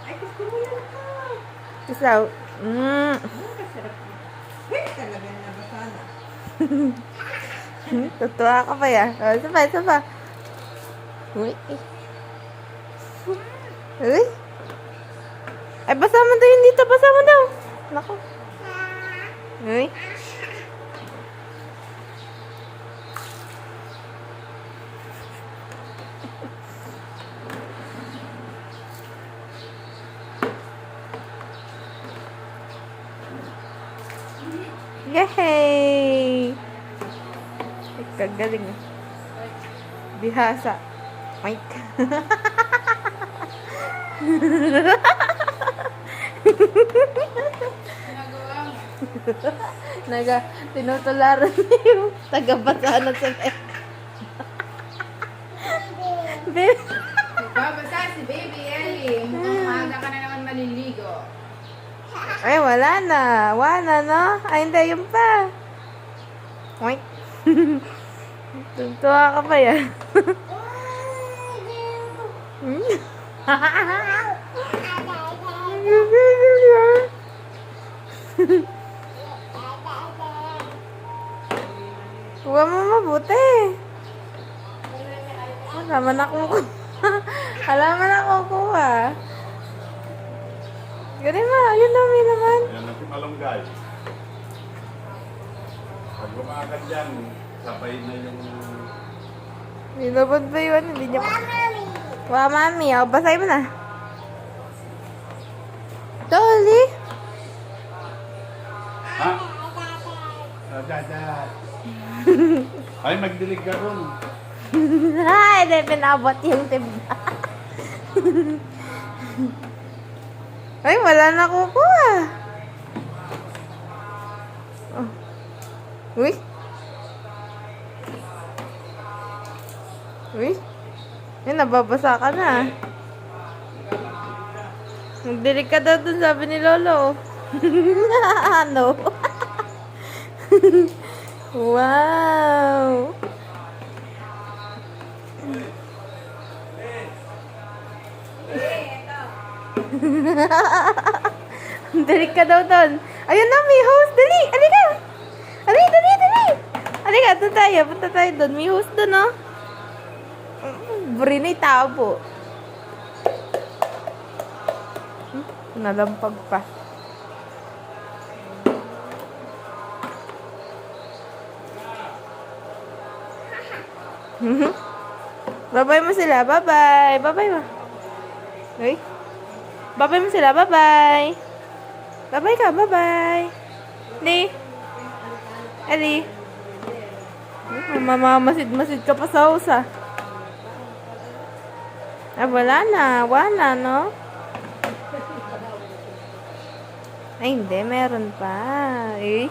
Ay, gusto mo yan ka. Isaw. Kasarap. Wait, talaga nabasa na. Tutuwa ka pa ya. Oh, isa pa, isa pa. Uy. Uy. Ay, basa mo daw yun dito. Basa mo daw. Naku. Uy. Yay! Kagaling. Bihasa. Mike. Tinutularan niya yung taga-basahan sa Babasa si Baby Ellie. Mukhang maaga ka na naman maliligo. Ay, wala na. Wala, no? Ay, hindi, yun pa. Oink. Tuntua ka pa yan. Huwag mo mabuti. Alaman na kukuha. Alaman na kukuha. Ganun mo, yun dami naman. Yan ang malunggay. Pag lumakad yan, sabay na yung... Nilabad ba yun? Hindi niya pa. Wow, mami. O, basahin mo na. Dolly. Ha? Dad. Ay, magdilig ka ron. Ay, hindi pinabot yung timba. Ay, wala na kukuha. Oh. Uy. Uy. Yan, nababasa ka na. Magdilig ka daw dun, sabi ni Lolo. Ano? Wow. Dali ka daw doon. Ayun na, may host. Dali, alika. Dali. Alika, punta tayo doon. May host doon, no? Buri na yung tao po. Nalampag pa. Bye-bye mo sila. Bye-bye. Bye-bye mo. Uy. Bye-bye mo sila. Bye-bye. Bye-bye ka. Bye-bye. Ali. Mamamasid-masid ka pa sa house, ah. Ah, wala na. Wala, no? Ay, hindi. Meron pa. Eh.